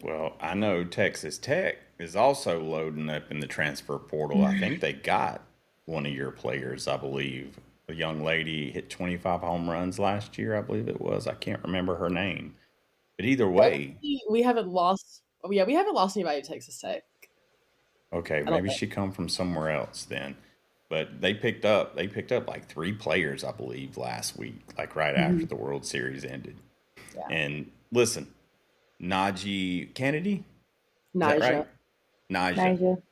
Well, I know Texas Tech is also loading up in the transfer portal. I think they got one of your players, I believe. A young lady hit 25 home runs last year, I believe it was. I can't remember her name. But either way, We haven't lost. Oh, yeah, we haven't lost anybody to Texas Tech. okay, I don't maybe think. she come from somewhere else then. But they picked up like 3 players, I believe, last week, like right after Mhm. the World Series ended. Yeah. And listen, Najee Kennedy, is that Naja. right? Naja. Nigel.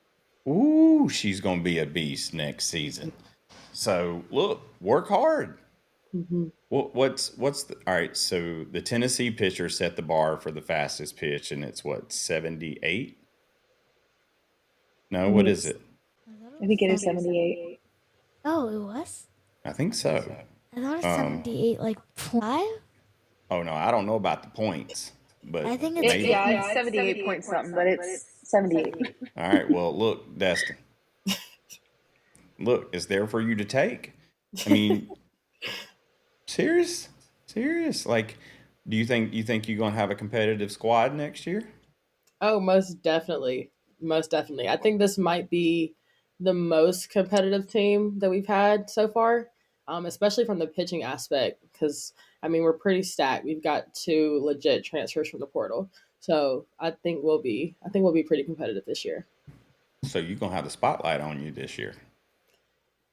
Ooh, she's gonna be a beast next season. So look, work hard. Hmm. What's the all right? So the Tennessee pitcher set the bar for the fastest pitch, and it's what 78? No, I what think is it's it? I thought it I was think it is 70. 78. Oh, it was? I think so. I thought it was Um, 78, like 5? oh no, I don't know about the points, but I think it's It, maybe. yeah, 8. it's 78 point something, but it's 78. All right. Well, look, Destin. Look, it's there for you to take. I mean, serious, serious. Like, do you think you're gonna have a competitive squad next year? Oh, most definitely. Most definitely. I think this might be the most competitive team that we've had so far, especially from the pitching aspect. Because, I mean, we're pretty stacked. We've got 2 legit transfers from the portal. So I think we'll be pretty competitive this year. So you're gonna have the spotlight on you this year.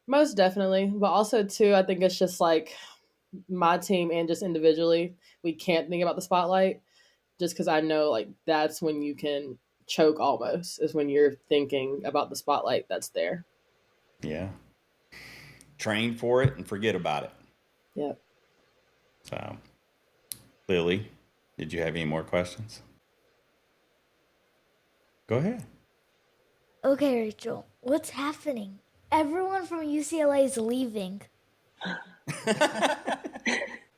Most definitely. But also, too, I think it's just like my team and just individually, we can't think about the spotlight, just because I know like that's when you can choke almost, is when you're thinking about the spotlight that's there. Yeah. Train for it and forget about it. Yeah. So, Lily, did you have any more questions? Go ahead. Okay, Rachel, what's happening? Everyone from UCLA is leaving.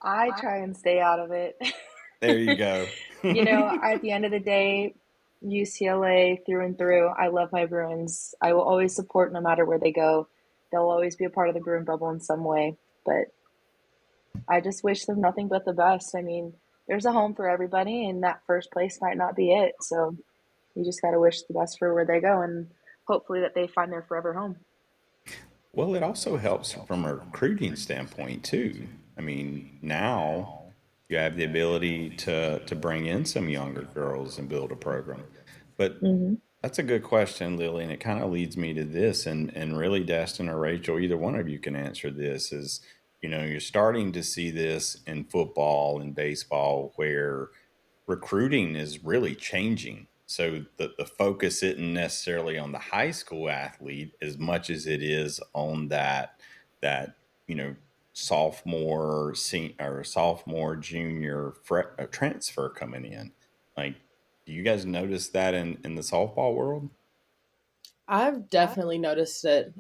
I try and stay out of it. There you go. At the end of the day, UCLA through and through. I love my Bruins. I will always support no matter where they go. They'll always be a part of the Bruin bubble in some way. But I just wish them nothing but the best. I mean, there's a home for everybody, and that first place might not be it. So you just got to wish the best for where they go, and hopefully that they find their forever home. Well, it also helps from a recruiting standpoint too. I mean, now you have the ability to bring in some younger girls and build a program. But Hmm. that's a good question, Lily, and it kind of leads me to this, and really, Destin or Rachel, either one of you can answer this. Is you're starting to see this in football and baseball where recruiting is really changing. So the focus isn't necessarily on the high school athlete as much as it is on that you know sophomore, senior, or sophomore, junior transfer coming in. Like, do you guys notice that in the softball world? I've definitely noticed it.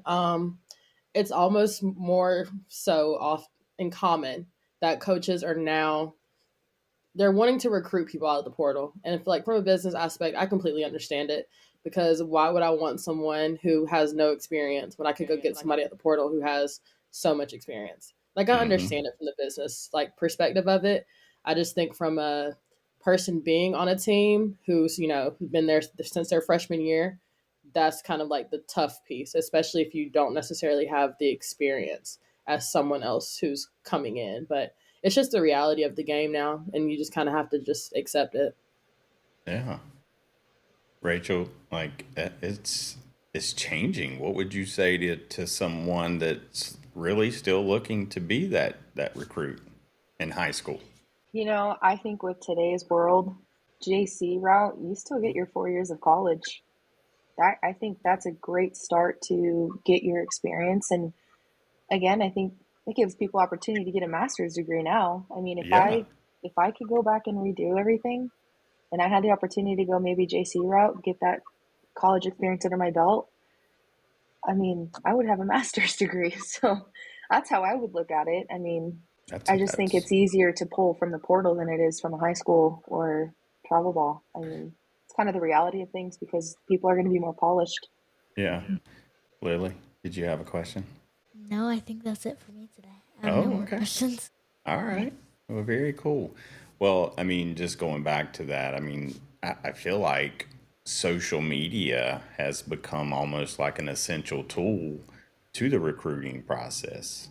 It's almost more so off in common that coaches are now they're wanting to recruit people out of the portal. And if like from a business aspect, I completely understand it because why would I want someone who has no experience when I could go get somebody at the portal who has so much experience? Like I understand it from the business like perspective of it. I just think from a person being on a team who's, been there since their freshman year, that's kind of like the tough piece, especially if you don't necessarily have the experience as someone else who's coming in. But it's just the reality of the game now, and you just kind of have to just accept it. Yeah. Rachel, like it's changing. What would you say to someone that's really still looking to be that recruit in high school? I think with today's world, JC route, you still get your 4 years of college. I think that's a great start to get your experience. And again, I think it gives people opportunity to get a master's degree now. I mean, Yeah. if I could go back and redo everything and I had the opportunity to go maybe JC route, get that college experience under my belt, I mean, I would have a master's degree. So that's how I would look at it. I mean, That's I just think it's easier to pull from the portal than it is from a high school or travel ball. I mean, it's kind of the reality of things because people are going to be more polished. yeah. Lily, did you have a question? No, I think that's it for me today. I have no more questions. All right. Well, very cool. Well, I mean, just going back to that, I mean, I feel like social media has become almost like an essential tool to the recruiting process.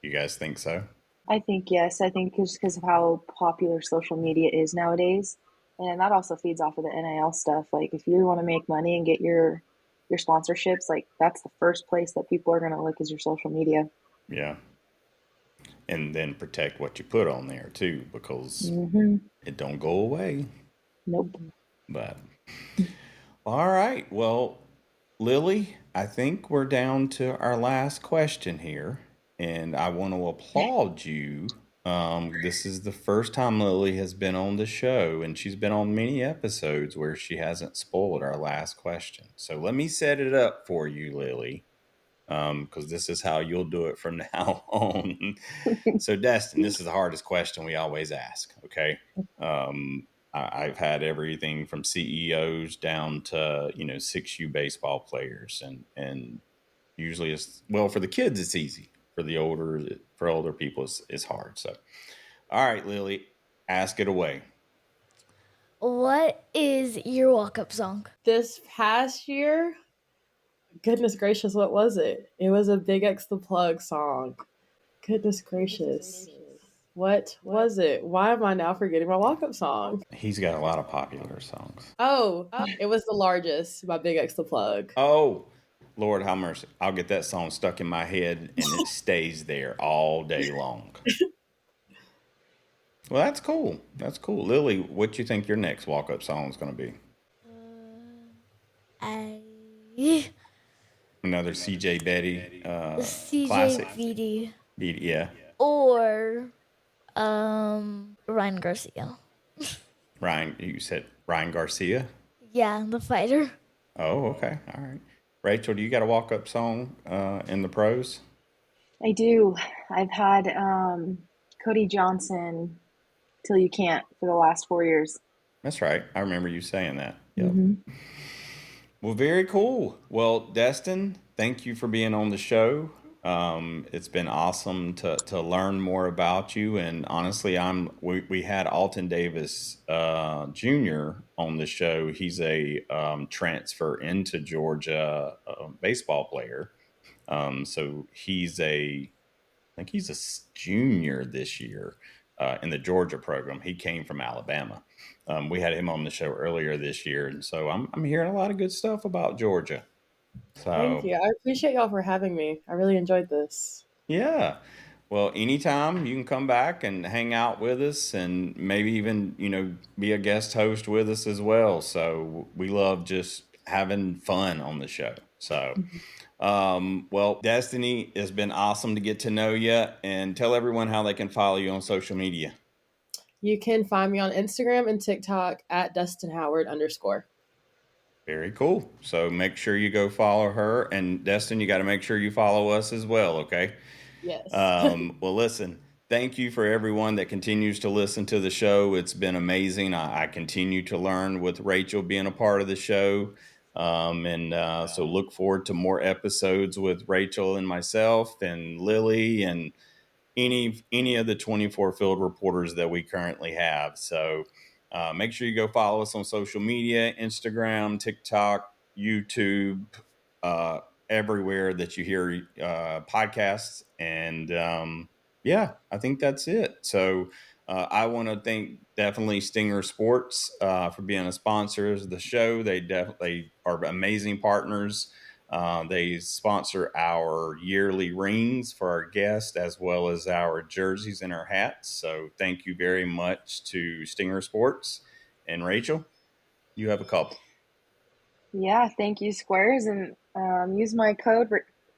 You guys think so? I think yes. I think just because of how popular social media is nowadays, and that also feeds off of the NIL stuff. Like if you want to make money and get your sponsorships, like that's the first place that people are going to look is your social media. Yeah. And then protect what you put on there too, because it don't go away. Nope. But all right. Well, Lily, I think we're down to our last question here, and I want to applaud you. This is the first time Lily has been on the show, and she's been on many episodes where she hasn't spoiled our last question. So let me set it up for you, Lily, because this is how you'll do it from now on. So, Destin, this is the hardest question we always ask. Okay. I've had everything from CEOs down to 6U baseball players, and usually it's well for the kids it's easy. For older people it's hard. So, all right, Lily, ask it away. What is your walk-up song? This past year, goodness gracious, what was it? It was a Big X the Plug song. Goodness gracious. What was it? Why am I now forgetting my walk-up song? He's got a lot of popular songs. Oh, it was The Largest by Big X the Plug. Oh, Lord have mercy. I'll get that song stuck in my head and it stays there all day long. Well, that's cool. That's cool. Lily, what do you think your next walk-up song is going to be? Another CJ Betty CJ classic. Beatty. Yeah. Or Ryan Garcia. You said Ryan Garcia? Yeah, the fighter. Oh, okay. All right. Rachel, do you got a walk-up song in the pros? I do. I've had Cody Johnson, Till You Can't, for the last 4 years. That's right. I remember you saying that. Yep. Well, very cool. Well, Destin, thank you for being on the show. It's been awesome to learn more about you. And honestly, we had Alton Davis Jr. on the show. He's a transfer into Georgia baseball player. So I think he's a junior this year in the Georgia program. He came from Alabama. We had him on the show earlier this year, and so I'm hearing a lot of good stuff about Georgia. So Thank you. I appreciate y'all for having me. I really enjoyed this. yeah. Well, anytime you can come back and hang out with us and maybe even, be a guest host with us as well. So we love just having fun on the show. So Well, Destiny, it's been awesome to get to know you, and tell everyone how they can follow you on social media. You can find me on Instagram and TikTok at Destin Howard _. Very cool. So make sure you go follow her. And Destin, you got to make sure you follow us as well, okay? Yes. Well, listen, thank you for everyone that continues to listen to the show. It's been amazing. I continue to learn with Rachel being a part of the show. So look forward to more episodes with Rachel and myself and Lily and any of the 24 field reporters that we currently have. So make sure you go follow us on social media, Instagram, TikTok, YouTube, everywhere that you hear podcasts. And I think that's it. So I want to thank definitely Stinger Sports for being a sponsor of the show. They definitely are amazing partners. They sponsor our yearly rings for our guests as well as our jerseys and our hats. So thank you very much to Stinger Sports. And Rachel, you have a couple. Yeah, thank you, Squares. And use my code,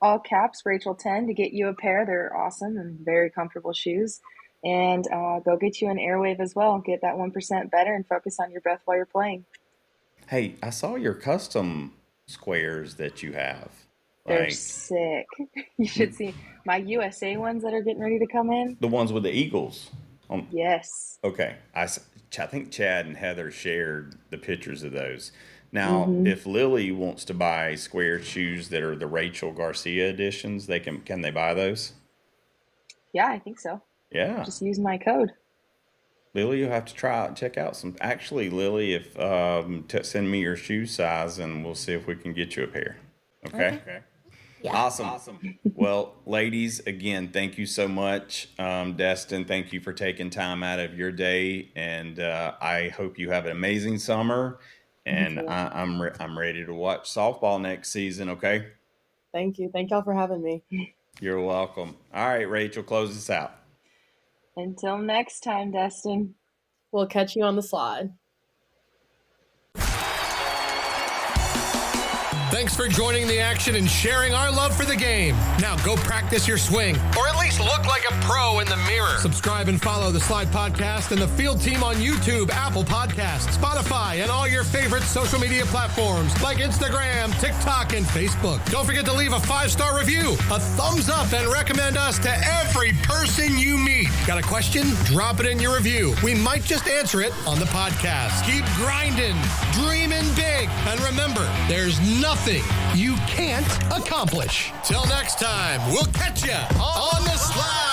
all caps, Rachel10, to get you a pair. They're awesome and very comfortable shoes. And go get you an Airwave as well. Get that 1% better and focus on your breath while you're playing. Hey, I saw your custom squares that you have. They're sick. You should see my USA ones that are getting ready to come in. The ones with the Eagles. Yes. Okay. I think Chad and Heather shared the pictures of those. Now, if Lily wants to buy square shoes that are the Rachel Garcia editions, can they buy those? Yeah, I think so. Yeah. Just use my code. Lily, you'll have to check out some. Actually, Lily, if send me your shoe size and we'll see if we can get you a pair. Okay. Yeah. Awesome. Well, ladies, again, thank you so much. Destin, thank you for taking time out of your day, and I hope you have an amazing summer. And I'm ready to watch softball next season. Okay. Thank you. Thank y'all for having me. You're welcome. All right, Rachel, close us out. Until next time, Destin. We'll catch you on the slide. Thanks for joining the action and sharing our love for the game. Now go practice your swing, or at least look like a pro in the mirror. Subscribe and follow the Slide Podcast and the Field Team on YouTube, Apple Podcasts, Spotify, and all your favorite social media platforms like Instagram, TikTok, and Facebook. Don't forget to leave a 5-star review, a thumbs up, and recommend us to every person you meet. Got a question? Drop it in your review. We might just answer it on the podcast. Keep grinding, dreaming big, and remember, there's nothing you can't accomplish. Till next time, we'll catch you on the slide.